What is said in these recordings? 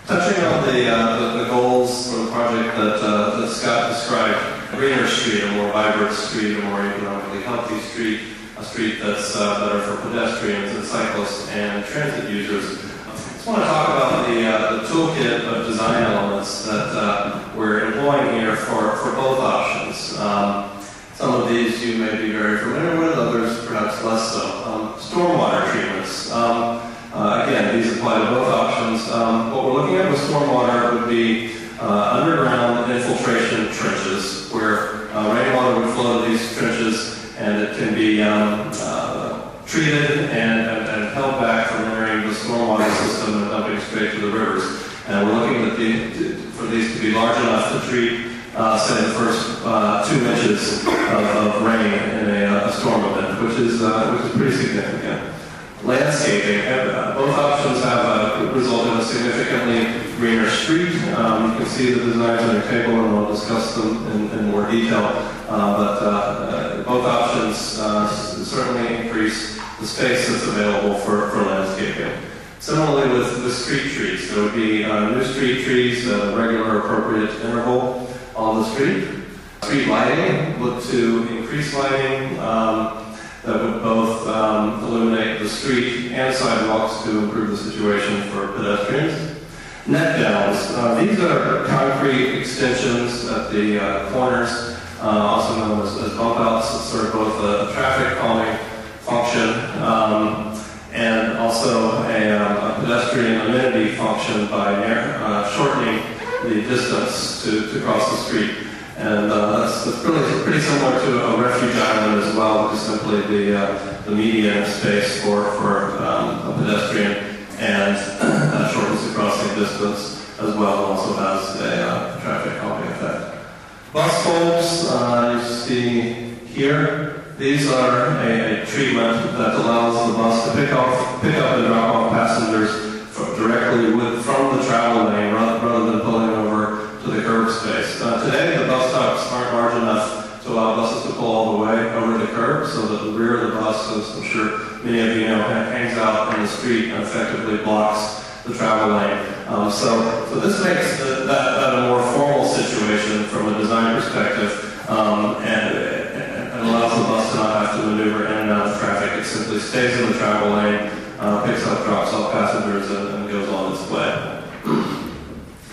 Touching on the goals for the project that Scott described, a greener street, a more vibrant street, a more economically healthy street, a street that's better for pedestrians and cyclists and transit users. I just want to talk about the toolkit of design elements that we're employing here for both options. Some of these you may be very familiar with, others perhaps less so. Stormwater treatments. Again, these apply to both options. What we're looking at with stormwater would be underground infiltration trenches where rainwater would flow to these trenches and it can be treated and held back from entering the stormwater system and dumping straight to the rivers. And we're looking at for these to be large enough to treat, say, the first 2 inches of rain in a storm event, which is pretty significant. Landscaping. Both options have resulted in a significantly greener street. You can see the designs on your table, and I'll discuss them in more detail. But both options certainly increase the space that's available for landscaping. Similarly with street trees, there would be new street trees at a regular appropriate interval on the street. Street lighting, look to increase lighting that would both illuminate the street and sidewalks to improve the situation for pedestrians. Net downs. These are concrete extensions at the corners, also known as bump outs. It's sort of both a traffic calming function and also a pedestrian amenity function by shortening the distance to cross the street. And that's really pretty similar to a refuge island as well, which is simply the median space for a pedestrian, and that shortens the crossing distance as well, and also has a traffic calming effect. Bus bulbs, you see here, these are a treatment that allows the bus to pick up and drop off passengers directly from the travel lane rather than pulling over to the curb space. Today, the bus stops aren't large enough to allow buses to pull all the way over the curb, so that the rear of the bus, as I'm sure many of you know, hangs out in the street and effectively blocks the travel lane. So this makes that a more formal situation from a design perspective, and allows the bus to not have to maneuver in and out of traffic. It simply stays in the travel lane, picks up, drops off passengers, and goes on its way.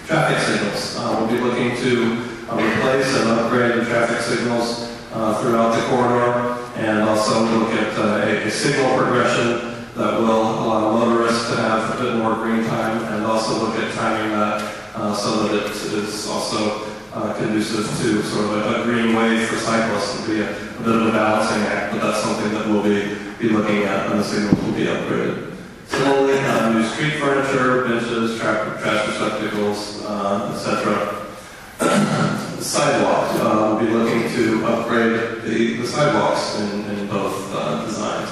Traffic signals. We'll be looking to replace and upgrade the traffic signals throughout the corridor, and also look at a signal progression that will allow motorists to have a bit more green time, and also look at timing that so that it is also conducive to sort of a green wave for cyclists. It'll be a bit of a balancing act, but that's something that we'll be looking at, and the signals will be upgraded. Similarly, new street furniture, benches, trash receptacles, etc. Sidewalks. We'll be looking to upgrade the sidewalks in both designs.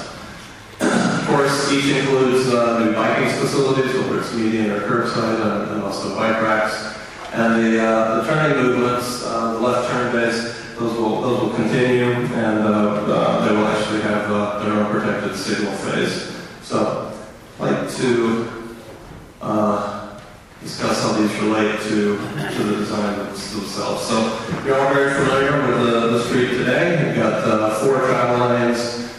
Of course, each includes new biking facilities, whether it's median or curbside, and also bike racks. And the turning movements, the left turn bays, those will continue, and they will actually have their own protected signal phase. So, I'd like to discuss how these relate to the design themselves. So, you're all very familiar with the street today. You've got 4 travel lanes,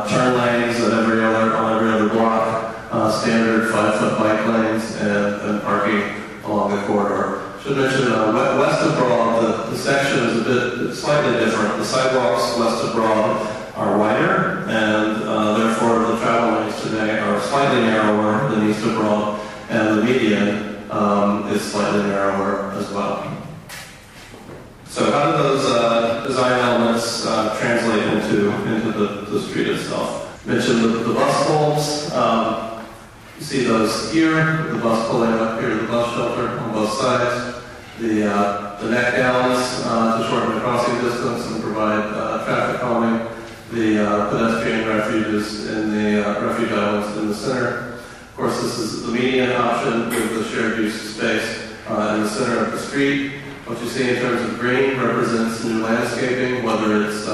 turn lanes on every other block, standard 5-foot bike lanes, and parking along the corridor. Should mention west of Broad, the section is a bit slightly different. The sidewalks west of Broad are wider, and therefore the travel lanes today are slightly narrower than east of Broad, and the median is slightly narrower as well. So how do those design elements translate into the street itself? Mentioned the bus bulbs. You see those here, the bus pulling up here to the bus shelter on both sides. The neck downs to shorten the crossing distance and provide traffic calming. The pedestrian refuges in the refuge islands in the center. Of course, this is the median option with the shared use space in the center of the street. What you see in terms of green represents new landscaping, whether it's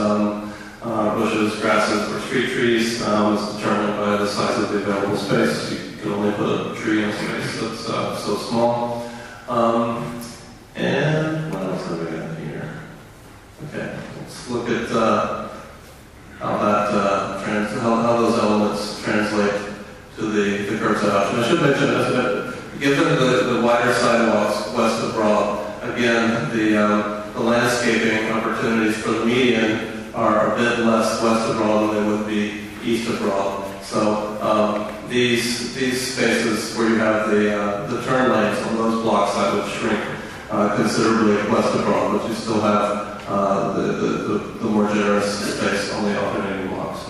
bushes, grasses, or street trees. It's determined by the size of the available space. You can only put a tree in a space that's so small. And what else have we got here? Okay, let's look at how those elements translate to the curbside option. I should mention that given the wider sidewalks west of Broad, again, the landscaping opportunities for the median are a bit less west of Broad than they would be east of Broad. So these spaces where you have the turn lanes on those blocks, I would shrink considerably west of Broad, but you still have the more generous space on the alternating blocks.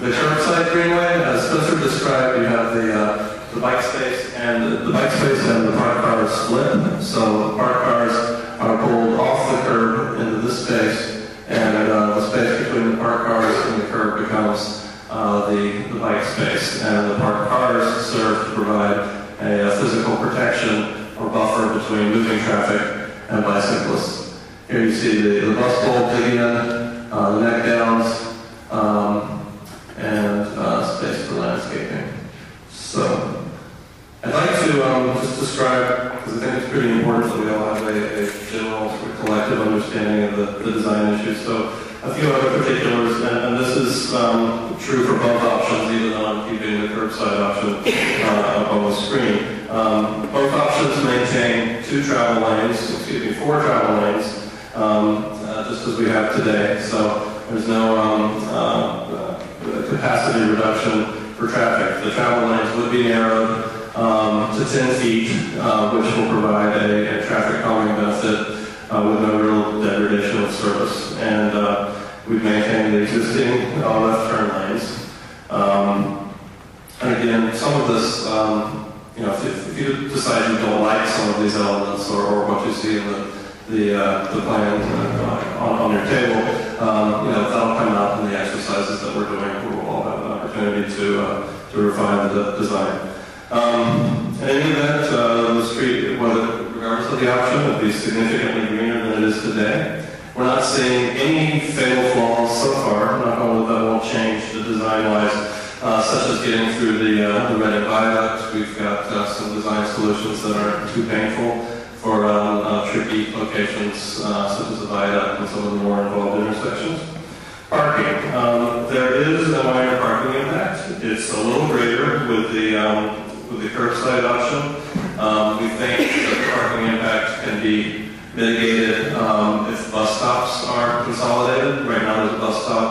The curbside greenway, as Spencer described, you have the bike space and the parked cars split. So the parked cars are pulled off the curb into this space, and the space between the parked cars and the curb becomes the bike space. And the parked cars serve to provide a physical protection or buffer between moving traffic and bicyclists. Here you see the bus bolt digging in, the neck downs, and space for landscaping. So I'd like to just describe, because I think it's pretty important that we all have a general sort of collective understanding of the design issues. So a few other particulars, and this is true for both options, even though I'm keeping the curbside option up on the screen. Both options maintain four travel lanes, just as we have today. So there's no capacity reduction for traffic. The travel lanes would be narrowed to 10 feet, which will provide a traffic calming benefit with no real degradation of service. And we've maintained the existing left turn lanes. And again, some of this, if you decide you don't like some of these elements or what you see in the plan on your table, that'll come out in the exercises that we're doing. We'll all have an opportunity to refine the design. In any event, the street, regardless of the option, would be significantly greener than it is today. We're not seeing any fatal flaws so far. Not only that won't change the design-wise, such as getting through the Reading Viaduct. We've got some design solutions that aren't too painful for tricky locations, such as the viaduct and some of the more involved intersections. Parking. There is a minor parking impact. It's a little greater with the curbside option. We think that the parking impact can be mitigated if bus stops are consolidated. Right now there's a bus stop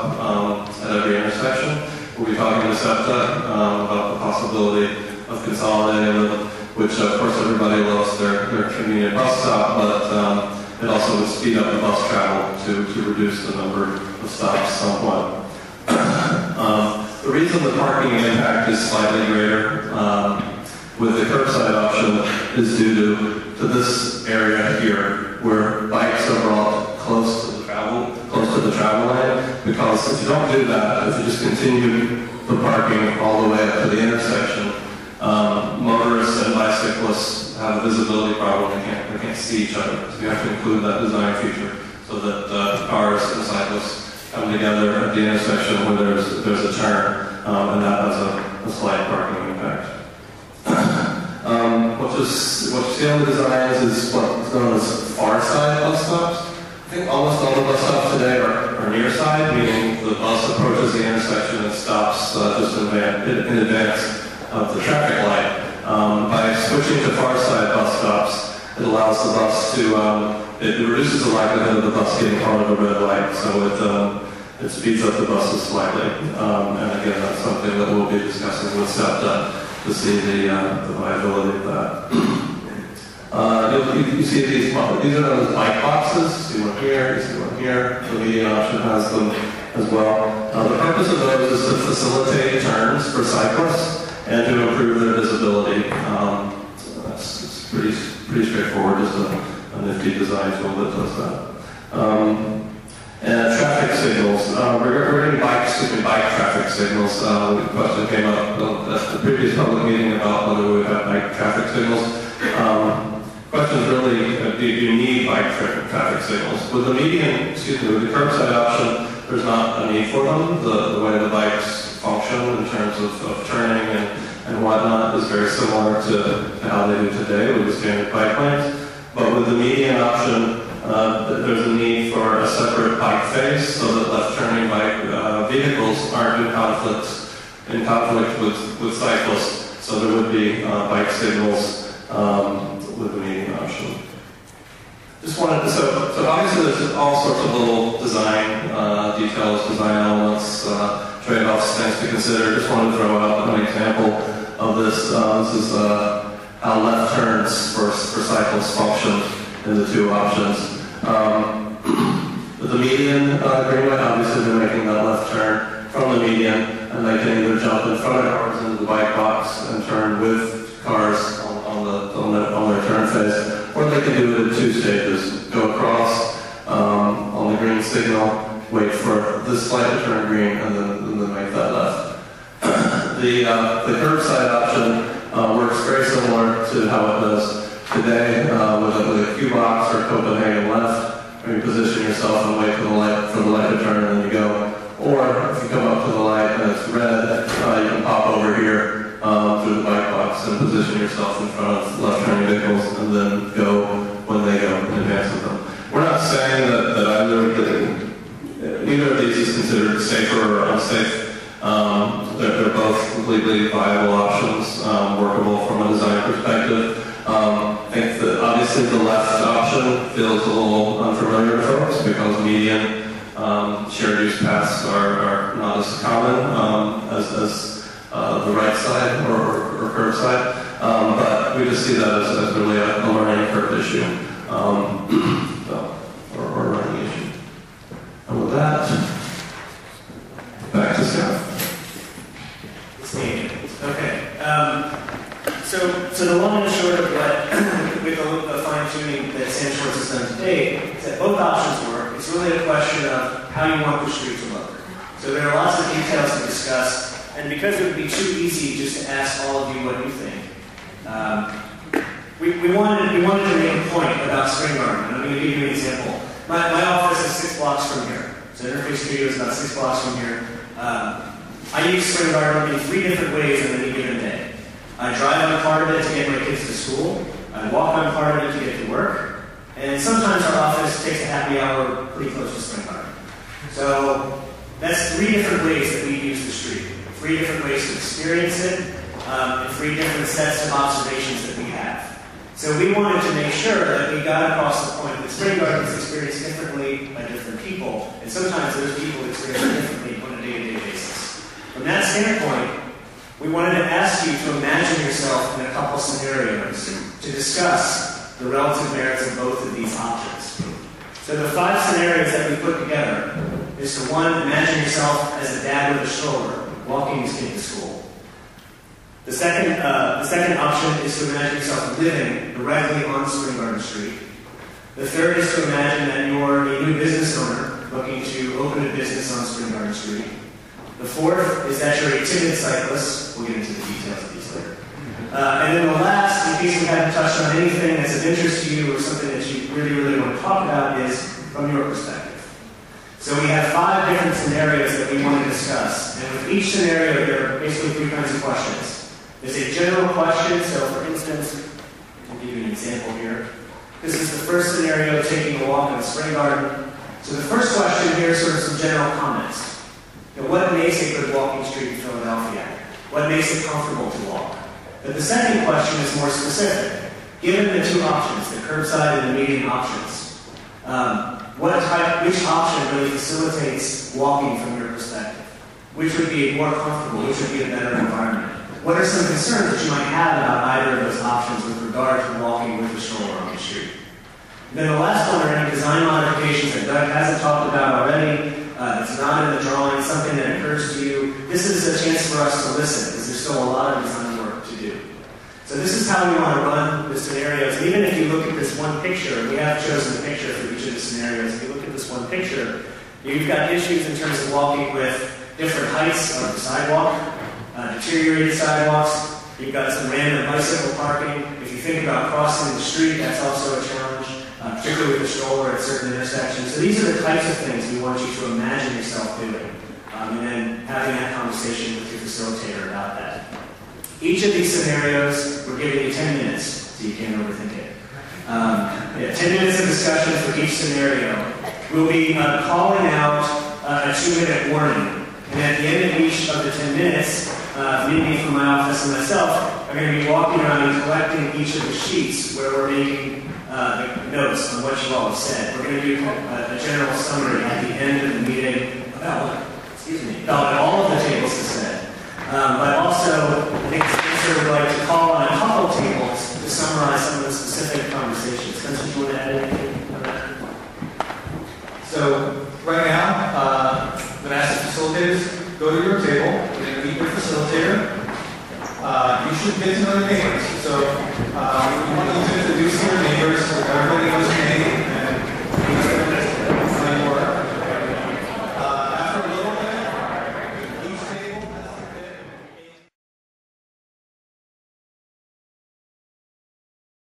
at every intersection. We'll be talking to SEPTA about the possibility of consolidating them, which of course everybody loves their convenient bus stop, but it also would speed up the bus travel to reduce the number of stops somewhat. The reason the parking impact is slightly greater with the curbside option is due to this area here, where bikes are brought close to the travel lane. Because if you don't do that, if you just continue the parking all the way up to the intersection, motorists and bicyclists have a visibility problem. They can't see each other. So you have to include that design feature so that cars and cyclists come together at the intersection where there's a turn, and that has a slight parking impact. What you see on the designs is what's known as far side bus stops. I think almost all the bus stops today are near side, meaning the bus approaches the intersection and stops just in advance of the traffic light. By switching to far side bus stops, it allows the bus to, it reduces the likelihood of the bus getting caught at a red light, so it speeds up the buses slightly. And again, that's something that we'll be discussing with SEPTA to see the viability of that. You see these are those bike boxes. You see one here, you see one here. The median option has them as well. The purpose of those is to facilitate turns for cyclists and to improve their visibility. It's pretty straightforward, just a nifty design tool that does that. And traffic signals. Regarding bike traffic signals, the question came up at the previous public meeting about whether we would have bike traffic signals. Question is really, do you need bike traffic signals? With the curbside option, there's not a need for them. The way the bikes function in terms of turning and whatnot is very similar to how they do today with the standard bike lanes. But with the median option, there's a need for a separate bike face so that left-turning bike vehicles aren't in conflict with cyclists. So there would be bike signals with the median option. Just wanted to, so obviously there's all sorts of little design details, design elements, trade-offs, things to consider. Just wanted to throw out an example of this. This is how left turns for cyclists function in the two options. With the median greenway, obviously they're making that left turn from the median, and they can either jump in front of cars into the bike box and turn with cars on their turn phase, or they can do it in two stages. Go across on the green signal, wait for this light to turn green, and then make that left. The curbside option works very similar to how it does today with a Q box or Copenhagen left, where you position yourself and wait for the light to turn, and then you go. Or if you come up to the light and it's red, you can pop over here through the bike box and position yourself in front of left-turning vehicles and then go when they go in advance of them. We're not saying that either of these is considered safer or unsafe. They're both completely viable options, workable from a design perspective. I think that obviously the left option feels a little unfamiliar to folks because median shared use paths are not as common as the right side or curbside, but we just see that as really a learning curve issue, or a learning issue. And with that, back to Scott. Okay. So the long and the short of what, with the fine-tuning that Sam Schwartz has done to date, is that both options work. It's really a question of how you want the street to look. So there are lots of details to discuss, and because it would be too easy just to ask all of you what you think, we wanted to make a point about Spring Garden. I'm going to give you an example. My office is 6 blocks from here. So Interface Studio is about 6 blocks from here. I use Spring Garden in 3 different ways on any given day. I drive on part of it to get my kids to school. I walk on part of it to get to work. And sometimes our office takes a happy hour pretty close to Spring Garden. So that's 3 different ways that we use the street. 3 different ways to experience it, and 3 different sets of observations that we have. So we wanted to make sure that we got across the point that Spring Garden is experienced differently by different people, and sometimes those people experience it differently on a day-to-day basis. From that standpoint, we wanted to ask you to imagine yourself in a couple scenarios to discuss the relative merits of both of these options. So the 5 scenarios that we put together is to 1, imagine yourself as a dad with a stroller walking his kid to school. The second option is to imagine yourself living directly on Spring Garden Street. The third is to imagine that you're a new business owner looking to open a business on Spring Garden Street. The fourth is that you're a timid cyclist. We'll get into the details of these later. And then the last, in case we haven't touched on anything that's of interest to you or something that you really, really want to talk about, is from your perspective. So we have 5 different scenarios that we want to discuss. And with each scenario, there are basically 3 kinds of questions. There's a general question. So for instance, I'll give you an example here. This is the first scenario, taking a walk in the Spring Garden. So the first question here is sort of some general comments. What makes a good walking street in Philadelphia? What makes it comfortable to walk? But the second question is more specific. Given the 2 options, the curbside and the median options, which option really facilitates walking from your perspective? Which would be more comfortable? Which would be a better environment? What are some concerns that you might have about either of those options with regard to walking with a stroller on the street? And then the last one are any design modifications that Doug hasn't talked about already. It's not in the drawing, something that occurs to you. This is a chance for us to listen, because there's still a lot of design work to do. So this is how we want to run the scenarios. And even if you look at this one picture, we have chosen a picture for each of the scenarios. If you look at this one picture, you've got issues in terms of walking with different heights of the sidewalk, deteriorated sidewalks. You've got some random bicycle parking. If you think about crossing the street, that's also a challenge. Particularly with a stroller at certain intersections. So these are the types of things we want you to imagine yourself doing and then having that conversation with your facilitator about that. Each of these scenarios, we're giving you 10 minutes, so you can't overthink it. 10 minutes of discussion for each scenario. We'll be calling out a 2-minute warning. And at the end of each of the 10 minutes, me from my office and myself are going to be walking around and collecting each of the sheets where we're making notes on what you all have said. We're going to do a general summary at the end of the meeting about what all of the tables have said. But also, I think Spencer would like to call on a couple tables to summarize some of the specific conversations. Spencer, do you want to add anything on that? So, right now, I'm going to ask the facilitators, go to your table, you're going to meet your facilitator. You should get to know your neighbors. So, when